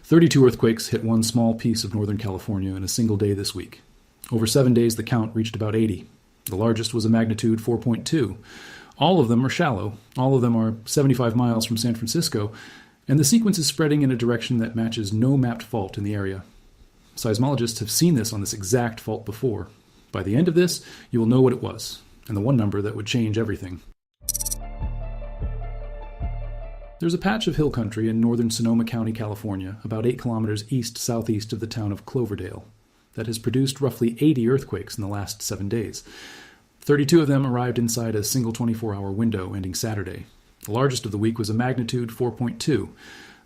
32 earthquakes hit one small piece of Northern California in a single day this week. Over 7 days, the count reached about 80. The largest was a magnitude 4.2. All of them are shallow. All of them are 75 miles from San Francisco, and the sequence is spreading in a direction that matches no mapped fault in the area. Seismologists have seen this on this exact fault before. By the end of this, you will know what it was, and the one number that would change everything. There's a patch of hill country in northern Sonoma County, California, about 8 kilometers east-southeast of the town of Cloverdale, that has produced roughly 80 earthquakes in the last 7 days. 32 of them arrived inside a single 24-hour window ending Saturday. The largest of the week was a magnitude 4.2.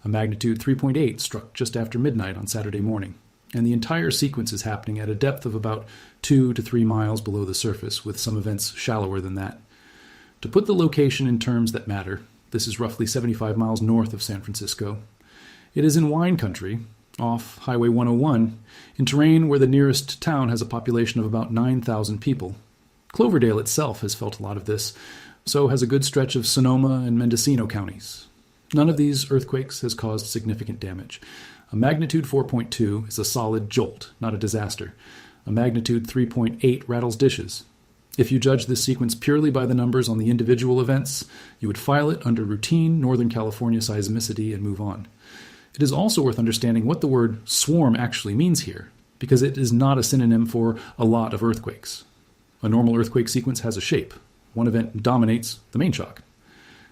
A magnitude 3.8 struck just after midnight on Saturday morning, and the entire sequence is happening at a depth of about 2 to 3 miles below the surface, with some events shallower than that. To put the location in terms that matter, this is roughly 75 miles north of San Francisco. It is in wine country, off Highway 101, in terrain where the nearest town has a population of about 9,000 people. Cloverdale itself has felt a lot of this, so has a good stretch of Sonoma and Mendocino counties. None of these earthquakes has caused significant damage. A magnitude 4.2 is a solid jolt, not a disaster. A magnitude 3.8 rattles dishes. If you judge this sequence purely by the numbers on the individual events, you would file it under routine Northern California seismicity and move on. It is also worth understanding what the word swarm actually means here, because it is not a synonym for a lot of earthquakes. A normal earthquake sequence has a shape. One event dominates the main shock,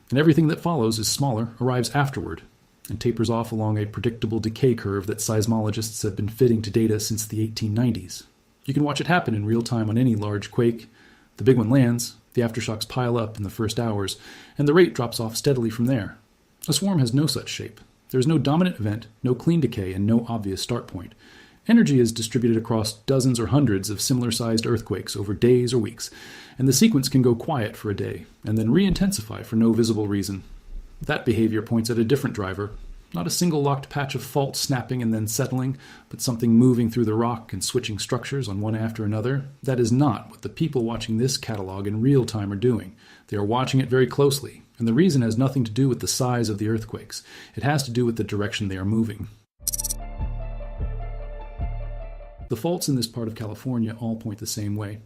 and everything that follows is smaller, arrives afterward, and tapers off along a predictable decay curve that seismologists have been fitting to data since the 1890s. You can watch it happen in real time on any large quake. The big one lands, the aftershocks pile up in the first hours, and the rate drops off steadily from there. A swarm has no such shape. There is no dominant event, no clean decay, and no obvious start point. Energy is distributed across dozens or hundreds of similar-sized earthquakes over days or weeks, and the sequence can go quiet for a day, and then re-intensify for no visible reason. That behavior points at a different driver, not a single locked patch of fault snapping and then settling, but something moving through the rock and switching structures on one after another. That is not what the people watching this catalog in real time are doing. They are watching it very closely, and the reason has nothing to do with the size of the earthquakes. It has to do with the direction they are moving. The faults in this part of California all point the same way.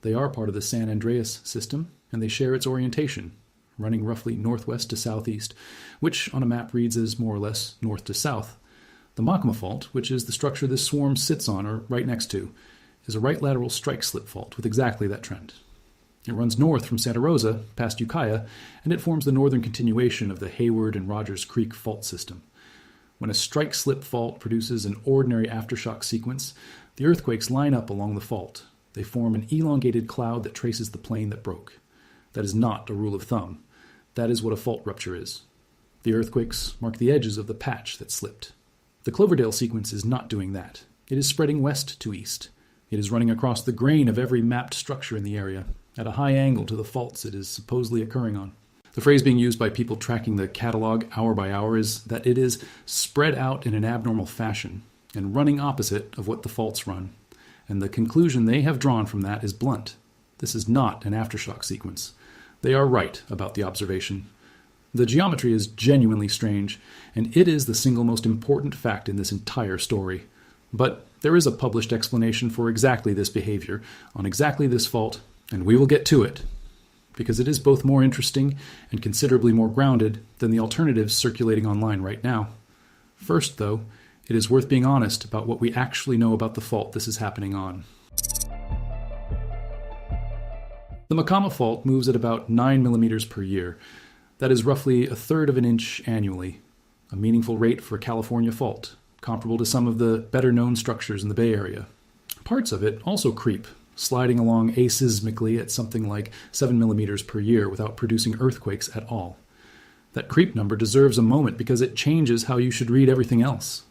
They are part of the San Andreas system, and they share its orientation, running roughly northwest to southeast, which on a map reads as more or less north to south. The Maacama fault, which is the structure this swarm sits on or right next to, is a right lateral strike-slip fault with exactly that trend. It runs north from Santa Rosa, past Ukiah, and it forms the northern continuation of the Hayward and Rogers Creek fault system. When a strike-slip fault produces an ordinary aftershock sequence, the earthquakes line up along the fault. They form an elongated cloud that traces the plane that broke. That is not a rule of thumb. That is what a fault rupture is. The earthquakes mark the edges of the patch that slipped. The Cloverdale sequence is not doing that. It is spreading west to east. It is running across the grain of every mapped structure in the area, at a high angle to the faults it is supposedly occurring on. The phrase being used by people tracking the catalog hour by hour is that it is spread out in an abnormal fashion and running opposite of what the faults run. And the conclusion they have drawn from that is blunt. This is not an aftershock sequence. They are right about the observation. The geometry is genuinely strange, and it is the single most important fact in this entire story. But there is a published explanation for exactly this behavior, on exactly this fault, and we will get to it, because it is both more interesting and considerably more grounded than the alternatives circulating online right now. First, though, it is worth being honest about what we actually know about the fault this is happening on. The Maacama fault moves at about 9 millimeters per year. That is roughly a third of an inch annually, a meaningful rate for a California fault, comparable to some of the better-known structures in the Bay Area. Parts of it also creep, sliding along aseismically at something like 7 millimeters per year without producing earthquakes at all. That creep number deserves a moment because it changes how you should read everything else.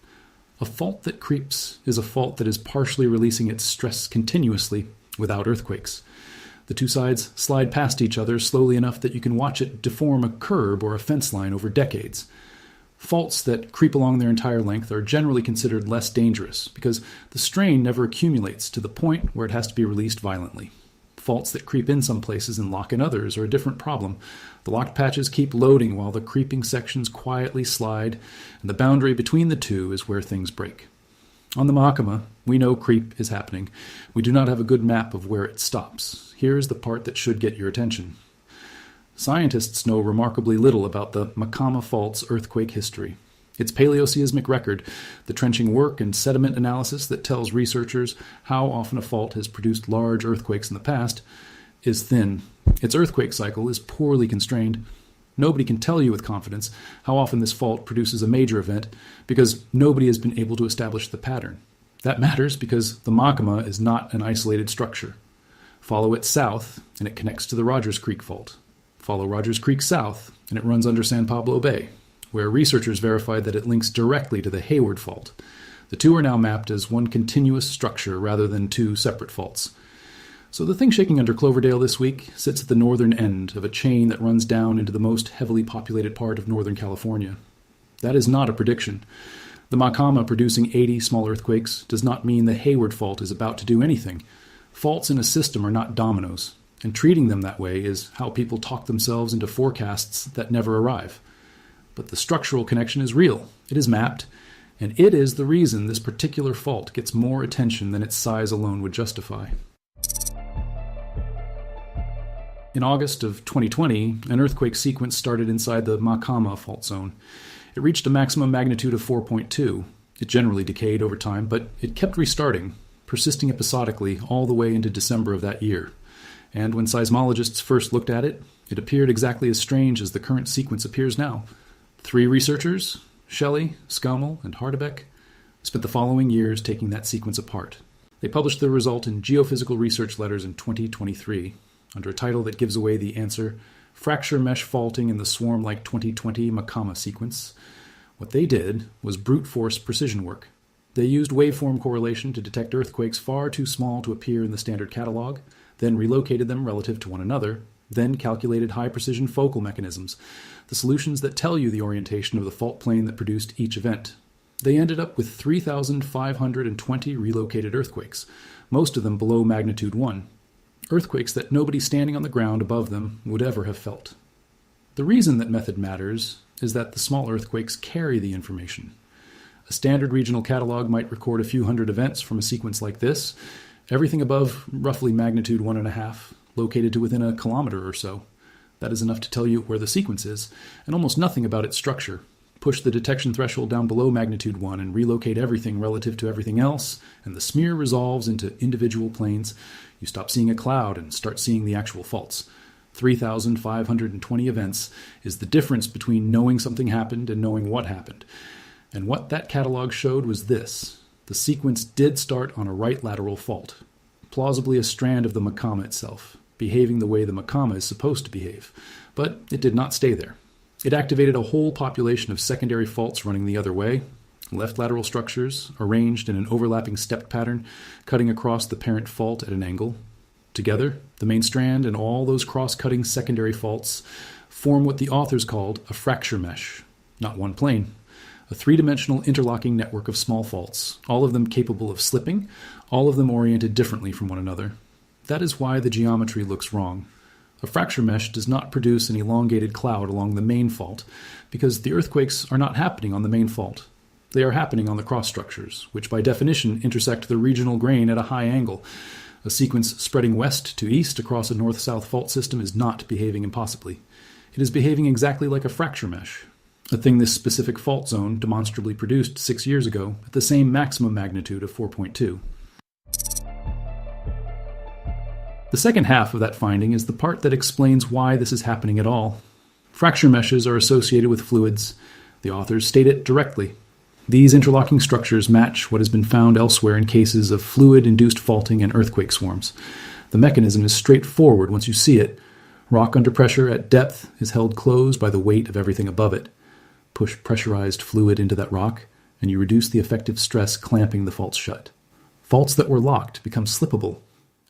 A fault that creeps is a fault that is partially releasing its stress continuously without earthquakes. The two sides slide past each other slowly enough that you can watch it deform a curb or a fence line over decades. Faults that creep along their entire length are generally considered less dangerous because the strain never accumulates to the point where it has to be released violently. Faults that creep in some places and lock in others are a different problem. The locked patches keep loading while the creeping sections quietly slide, and the boundary between the two is where things break. On the Maacama, we know creep is happening. We do not have a good map of where it stops. Here is the part that should get your attention. Scientists know remarkably little about the Maacama Fault's earthquake history. Its paleoseismic record, the trenching work and sediment analysis that tells researchers how often a fault has produced large earthquakes in the past, is thin. Its earthquake cycle is poorly constrained. Nobody can tell you with confidence how often this fault produces a major event because nobody has been able to establish the pattern. That matters because the Maacama is not an isolated structure. Follow it south and it connects to the Rogers Creek Fault. Follow Rogers Creek south and it runs under San Pablo Bay, where researchers verified that it links directly to the Hayward Fault. The two are now mapped as one continuous structure rather than two separate faults. So the thing shaking under Cloverdale this week sits at the northern end of a chain that runs down into the most heavily populated part of Northern California. That is not a prediction. The Maacama producing 80 small earthquakes does not mean the Hayward Fault is about to do anything. Faults in a system are not dominoes, and treating them that way is how people talk themselves into forecasts that never arrive. But the structural connection is real. It is mapped, and it is the reason this particular fault gets more attention than its size alone would justify. In August of 2020, an earthquake sequence started inside the Maacama fault zone. It reached a maximum magnitude of 4.2. It generally decayed over time, but it kept restarting, persisting episodically all the way into December of that year. And when seismologists first looked at it, it appeared exactly as strange as the current sequence appears now. 3 researchers, Shelley, Scummel, and Hardebeck, spent the following years taking that sequence apart. They published the result in Geophysical Research Letters in 2023, under a title that gives away the answer, Fracture Mesh Faulting in the Swarm-like 2020 Maacama Sequence. What they did was brute force precision work. They used waveform correlation to detect earthquakes far too small to appear in the standard catalog, then relocated them relative to one another, then calculated high-precision focal mechanisms, the solutions that tell you the orientation of the fault plane that produced each event. They ended up with 3,520 relocated earthquakes, most of them below magnitude 1, earthquakes that nobody standing on the ground above them would ever have felt. The reason that method matters is that the small earthquakes carry the information. A standard regional catalog might record a few hundred events from a sequence like this, everything above roughly magnitude 1.5, located to within a kilometer or so. That is enough to tell you where the sequence is, and almost nothing about its structure. Push the detection threshold down below magnitude 1 and relocate everything relative to everything else, and the smear resolves into individual planes. You stop seeing a cloud and start seeing the actual faults. 3,520 events is the difference between knowing something happened and knowing what happened. And what that catalog showed was this. The sequence did start on a right lateral fault, plausibly a strand of the Maacama itself, behaving the way the Maacama is supposed to behave. But it did not stay there. It activated a whole population of secondary faults running the other way, left lateral structures, arranged in an overlapping stepped pattern, cutting across the parent fault at an angle. Together, the main strand and all those cross-cutting secondary faults form what the authors called a fracture mesh, not one plane. A 3-dimensional interlocking network of small faults, all of them capable of slipping, all of them oriented differently from one another. That is why the geometry looks wrong. A fracture mesh does not produce an elongated cloud along the main fault, because the earthquakes are not happening on the main fault. They are happening on the cross structures, which by definition intersect the regional grain at a high angle. A sequence spreading west to east across a north-south fault system is not behaving impossibly. It is behaving exactly like a fracture mesh, a thing this specific fault zone demonstrably produced 6 years ago at the same maximum magnitude of 4.2. The second half of that finding is the part that explains why this is happening at all. Fracture meshes are associated with fluids. The authors state it directly. These interlocking structures match what has been found elsewhere in cases of fluid-induced faulting and earthquake swarms. The mechanism is straightforward once you see it. Rock under pressure at depth is held closed by the weight of everything above it. Push pressurized fluid into that rock, and you reduce the effective stress clamping the faults shut. Faults that were locked become slippable,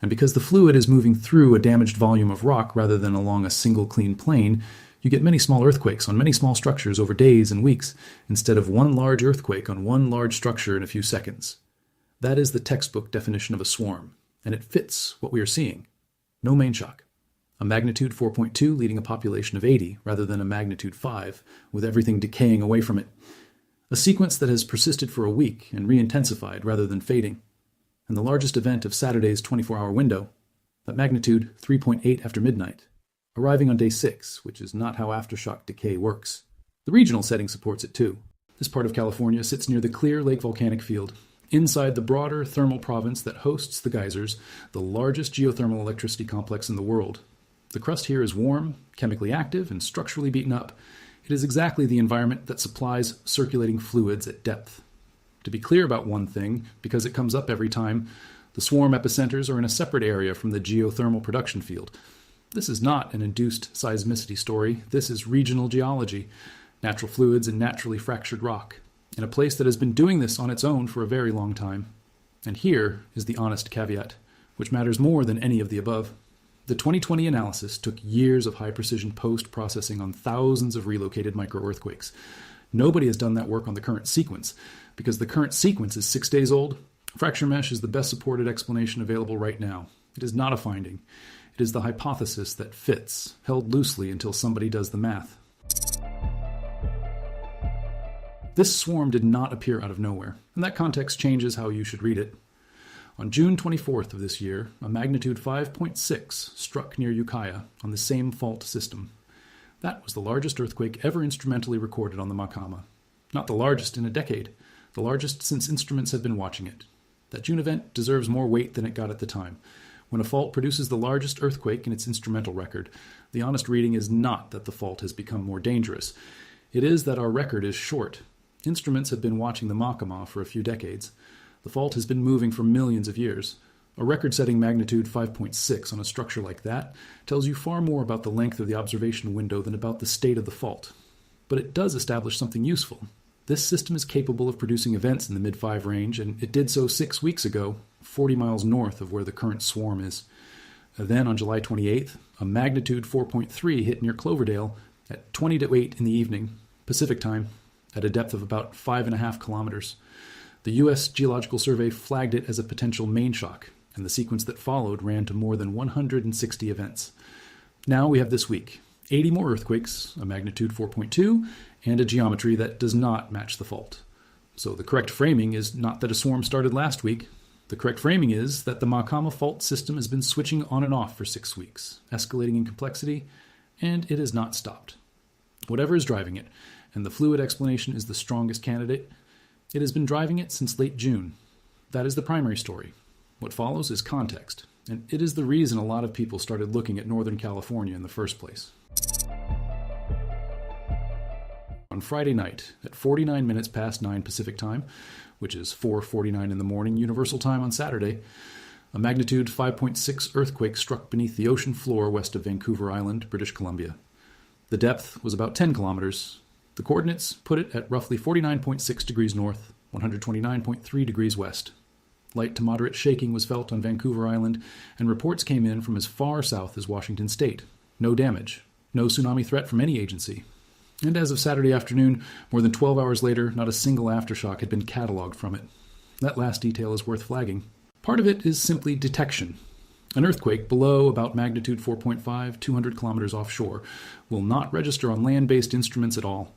and because the fluid is moving through a damaged volume of rock rather than along a single clean plane, you get many small earthquakes on many small structures over days and weeks, instead of one large earthquake on one large structure in a few seconds. That is the textbook definition of a swarm, and it fits what we are seeing. No main shock. A magnitude 4.2 leading a population of 80 rather than a magnitude 5, with everything decaying away from it. A sequence that has persisted for a week and re-intensified rather than fading. And the largest event of Saturday's 24-hour window, at magnitude 3.8 after midnight, arriving on day 6, which is not how aftershock decay works. The regional setting supports it too. This part of California sits near the Clear Lake volcanic field, inside the broader thermal province that hosts the geysers, the largest geothermal electricity complex in the world. The crust here is warm, chemically active, and structurally beaten up. It is exactly the environment that supplies circulating fluids at depth. To be clear about one thing, because it comes up every time, the swarm epicenters are in a separate area from the geothermal production field. This is not an induced seismicity story. This is regional geology, natural fluids and naturally fractured rock, in a place that has been doing this on its own for a very long time. And here is the honest caveat, which matters more than any of the above. The 2020 analysis took years of high-precision post-processing on thousands of relocated micro-earthquakes. Nobody has done that work on the current sequence. Because the current sequence is 6 days old, fracture mesh is the best supported explanation available right now. It is not a finding. It is the hypothesis that fits, held loosely until somebody does the math. This swarm did not appear out of nowhere, and that context changes how you should read it. On June 24th of this year, a magnitude 5.6 struck near Ukiah on the same fault system. That was the largest earthquake ever instrumentally recorded on the Maacama. Not the largest in a decade, the largest since instruments have been watching it. That June event deserves more weight than it got at the time. When a fault produces the largest earthquake in its instrumental record, the honest reading is not that the fault has become more dangerous. It is that our record is short. Instruments have been watching the Maacama for a few decades. The fault has been moving for millions of years. A record-setting magnitude 5.6 on a structure like that tells you far more about the length of the observation window than about the state of the fault. But it does establish something useful. This system is capable of producing events in the mid-5 range, and it did so 6 weeks ago, 40 miles north of where the current swarm is. Then, on July 28th, a magnitude 4.3 hit near Cloverdale at 20 to 8 in the evening, Pacific time, at a depth of about 5.5 kilometers. The U.S. Geological Survey flagged it as a potential main shock, and the sequence that followed ran to more than 160 events. Now we have this week, 80 more earthquakes, a magnitude 4.2, and a geometry that does not match the fault. So the correct framing is not that a swarm started last week. The correct framing is that the Maacama fault system has been switching on and off for 6 weeks, escalating in complexity, and it has not stopped. Whatever is driving it, and the fluid explanation is the strongest candidate, it has been driving it since late June. That is the primary story. What follows is context, and it is the reason a lot of people started looking at Northern California in the first place. On Friday night, at 49 minutes past 9 Pacific time, which is 4:49 in the morning Universal Time on Saturday, a magnitude 5.6 earthquake struck beneath the ocean floor west of Vancouver Island, British Columbia. The depth was about 10 kilometers. The coordinates put it at roughly 49.6 degrees north, 129.3 degrees west. Light to moderate shaking was felt on Vancouver Island, and reports came in from as far south as Washington State. No damage. No tsunami threat from any agency. And as of Saturday afternoon, more than 12 hours later, not a single aftershock had been cataloged from it. That last detail is worth flagging. Part of it is simply detection. An earthquake below about magnitude 4.5, 200 kilometers offshore, will not register on land-based instruments at all.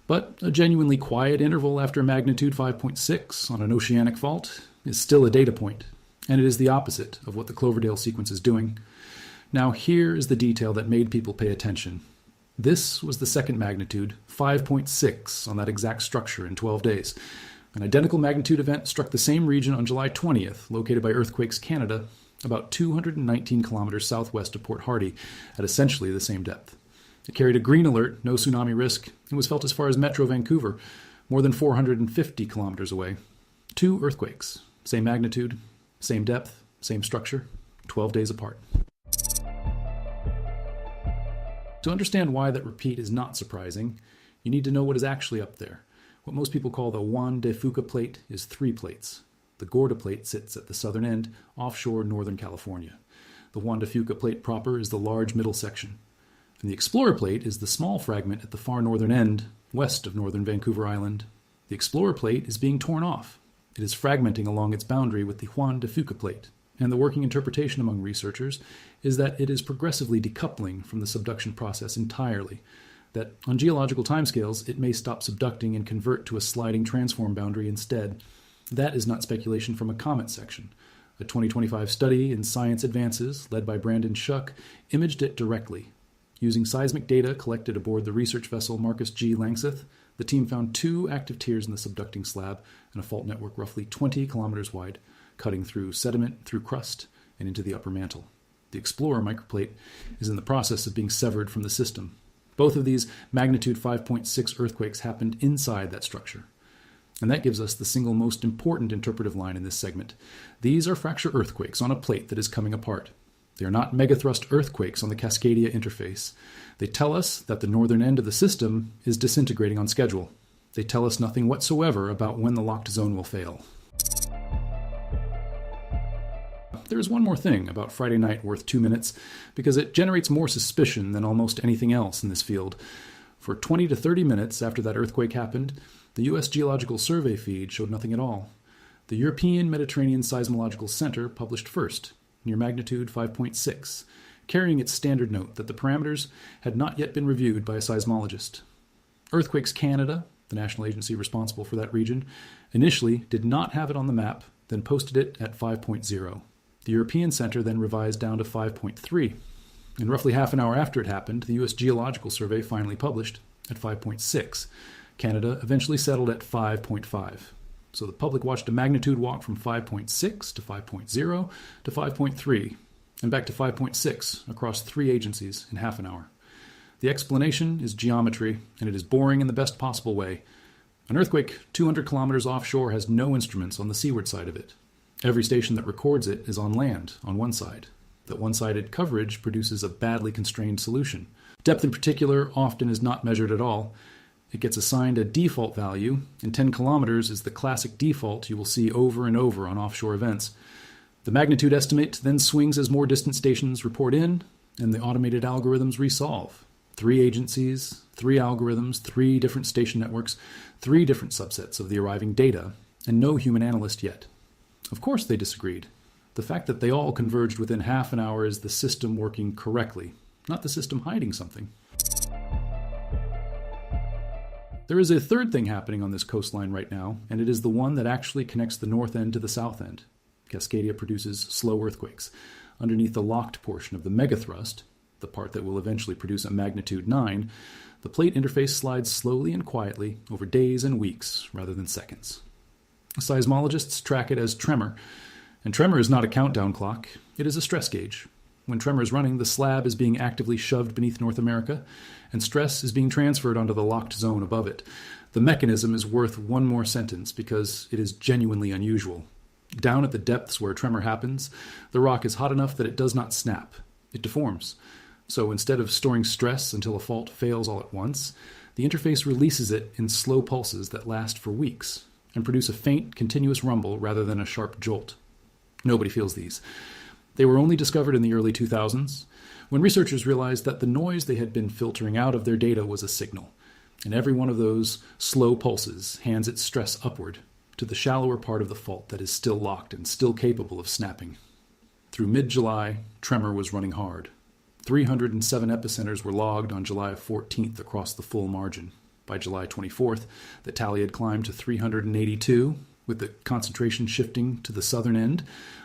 But a genuinely quiet interval after magnitude 5.6 on an oceanic fault is still a data point, and it is the opposite of what the Cloverdale sequence is doing. Now here is the detail that made people pay attention. This was the second magnitude, 5.6, on that exact structure in 12 days. An identical magnitude event struck the same region on July 20th, located by Earthquakes Canada, about 219 kilometers southwest of Port Hardy, at essentially the same depth. It carried a green alert, no tsunami risk, and was felt as far as Metro Vancouver, more than 450 kilometers away. 2 earthquakes, same magnitude, same depth, same structure, 12 days apart. To understand why that repeat is not surprising, you need to know what is actually up there. What most people call the Juan de Fuca plate is 3 plates. The Gorda plate sits at the southern end, offshore Northern California. The Juan de Fuca plate proper is the large middle section. And the Explorer plate is the small fragment at the far northern end, west of northern Vancouver Island. The Explorer plate is being torn off. It is fragmenting along its boundary with the Juan de Fuca plate. And the working interpretation among researchers is that it is progressively decoupling from the subduction process entirely, that on geological timescales it may stop subducting and convert to a sliding transform boundary instead. That is not speculation from a comet section. A 2025 study in Science Advances, led by Brandon Shuck, imaged it directly. Using seismic data collected aboard the research vessel Marcus G. Langseth, the team found 2 active tears in the subducting slab and a fault network roughly 20 kilometers wide, cutting through sediment, through crust, and into the upper mantle. The Explorer microplate is in the process of being severed from the system. Both of these magnitude 5.6 earthquakes happened inside that structure. And that gives us the single most important interpretive line in this segment. These are fracture earthquakes on a plate that is coming apart. They are not megathrust earthquakes on the Cascadia interface. They tell us that the northern end of the system is disintegrating on schedule. They tell us nothing whatsoever about when the locked zone will fail. There is one more thing about Friday night worth 2 minutes, because it generates more suspicion than almost anything else in this field. For 20 to 30 minutes after that earthquake happened, the U.S. Geological Survey feed showed nothing at all. The European Mediterranean Seismological Center published first, near magnitude 5.6, carrying its standard note that the parameters had not yet been reviewed by a seismologist. Earthquakes Canada, the national agency responsible for that region, initially did not have it on the map, then posted it at 5.0. The European Center then revised down to 5.3. And roughly half an hour after it happened, the U.S. Geological Survey finally published at 5.6. Canada eventually settled at 5.5. So the public watched a magnitude walk from 5.6 to 5.0 to 5.3 and back to 5.6 across 3 agencies in half an hour. The explanation is geometry, and it is boring in the best possible way. An earthquake 200 kilometers offshore has no instruments on the seaward side of it. Every station that records it is on land, on one side. That one-sided coverage produces a badly constrained solution. Depth in particular often is not measured at all. It gets assigned a default value, and 10 kilometers is the classic default you will see over and over on offshore events. The magnitude estimate then swings as more distant stations report in, and the automated algorithms resolve. 3 agencies, 3 algorithms, 3 different station networks, 3 different subsets of the arriving data, and no human analyst yet. Of course they disagreed. The fact that they all converged within half an hour is the system working correctly, not the system hiding something. There is a third thing happening on this coastline right now, and it is the one that actually connects the north end to the south end. Cascadia produces slow earthquakes. Underneath the locked portion of the megathrust, the part that will eventually produce a magnitude 9, the plate interface slides slowly and quietly over days and weeks rather than seconds. Seismologists track it as tremor, and tremor is not a countdown clock, it is a stress gauge. When tremor is running, the slab is being actively shoved beneath North America, and stress is being transferred onto the locked zone above it. The mechanism is worth one more sentence because it is genuinely unusual. Down at the depths where tremor happens, the rock is hot enough that it does not snap. It deforms. So instead of storing stress until a fault fails all at once, the interface releases it in slow pulses that last for weeks and produce a faint, continuous rumble rather than a sharp jolt. Nobody feels these. They were only discovered in the early 2000s, when researchers realized that the noise they had been filtering out of their data was a signal, and every one of those slow pulses hands its stress upward to the shallower part of the fault that is still locked and still capable of snapping. Through mid-July, tremor was running hard. 307 epicenters were logged on July 14th across the full margin. By July 24th, the tally had climbed to 382, with the concentration shifting to the southern end,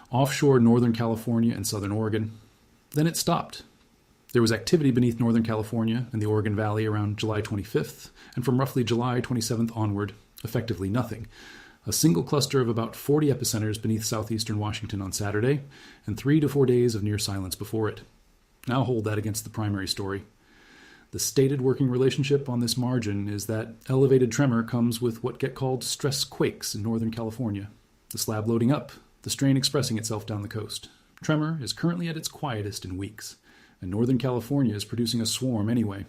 offshore Northern California and Southern Oregon. Then it stopped. There was activity beneath Northern California and the Oregon Valley around July 25th, and from roughly July 27th onward, effectively nothing. A single cluster of about 40 epicenters beneath southeastern Washington on Saturday, and 3 to 4 days of near silence before it. Now hold that against the primary story. The stated working relationship on this margin is that elevated tremor comes with what get called stress quakes in Northern California. The slab loading up, the strain expressing itself down the coast. Tremor is currently at its quietest in weeks, and Northern California is producing a swarm anyway.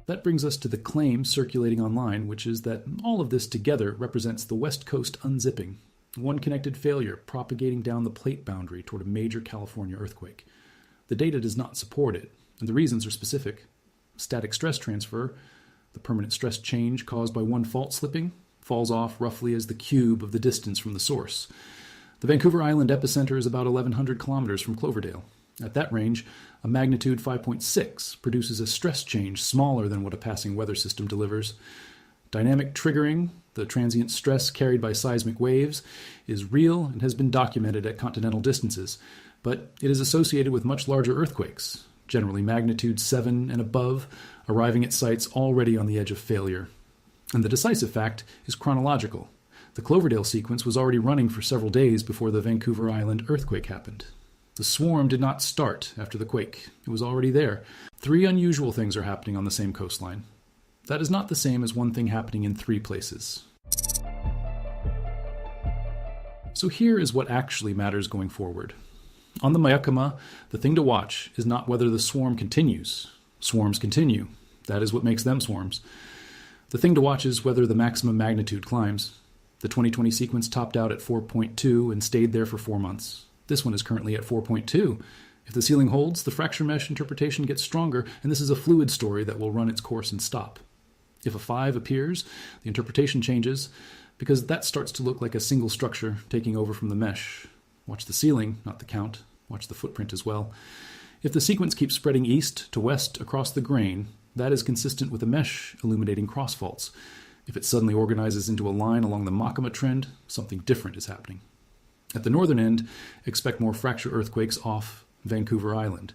That brings us to the claim circulating online, which is that all of this together represents the West Coast unzipping, one connected failure propagating down the plate boundary toward a major California earthquake. The data does not support it, and the reasons are specific. Static stress transfer, the permanent stress change caused by one fault slipping, falls off roughly as the cube of the distance from the source. The Vancouver Island epicenter is about 1,100 kilometers from Cloverdale. At that range, a magnitude 5.6 produces a stress change smaller than what a passing weather system delivers. Dynamic triggering, the transient stress carried by seismic waves, is real and has been documented at continental distances, but it is associated with much larger earthquakes, generally magnitude 7 and above, arriving at sites already on the edge of failure. And the decisive fact is chronological. The Cloverdale sequence was already running for several days before the Vancouver Island earthquake happened. The swarm did not start after the quake. It was already there. 3 unusual things are happening on the same coastline. That is not the same as one thing happening in 3 places. So here is what actually matters going forward. On the Maacama, the thing to watch is not whether the swarm continues. Swarms continue. That is what makes them swarms. The thing to watch is whether the maximum magnitude climbs. The 2020 sequence topped out at 4.2 and stayed there for 4 months. This one is currently at 4.2. If the ceiling holds, the fracture mesh interpretation gets stronger, and this is a fluid story that will run its course and stop. If a 5 appears, the interpretation changes, because that starts to look like a single structure taking over from the mesh. Watch the ceiling, not the count. Watch the footprint as well. If the sequence keeps spreading east to west across the grain, that is consistent with a mesh illuminating cross faults. If it suddenly organizes into a line along the Maacama trend, something different is happening. At the northern end, expect more fracture earthquakes off Vancouver Island.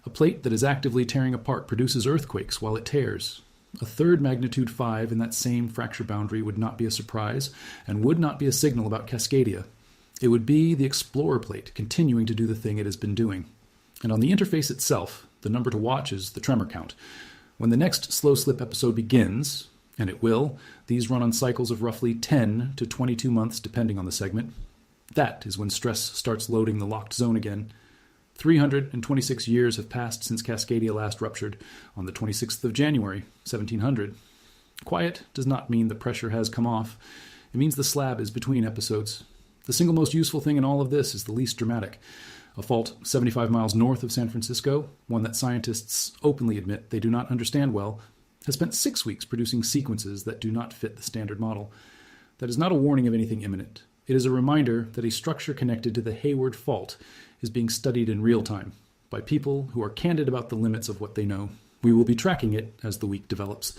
A plate that is actively tearing apart produces earthquakes while it tears. A third magnitude 5 in that same fracture boundary would not be a surprise and would not be a signal about Cascadia. It would be the explorer plate continuing to do the thing it has been doing. And on the interface itself, the number to watch is the tremor count. When the next slow slip episode begins, and it will, these run on cycles of roughly 10 to 22 months depending on the segment. That is when stress starts loading the locked zone again. 326 years have passed since Cascadia last ruptured on the 26th of January, 1700. Quiet does not mean the pressure has come off. It means the slab is between episodes. The single most useful thing in all of this is the least dramatic. A fault 75 miles north of San Francisco, one that scientists openly admit they do not understand well, has spent 6 weeks producing sequences that do not fit the standard model. That is not a warning of anything imminent. It is a reminder that a structure connected to the Hayward Fault is being studied in real time by people who are candid about the limits of what they know. We will be tracking it as the week develops.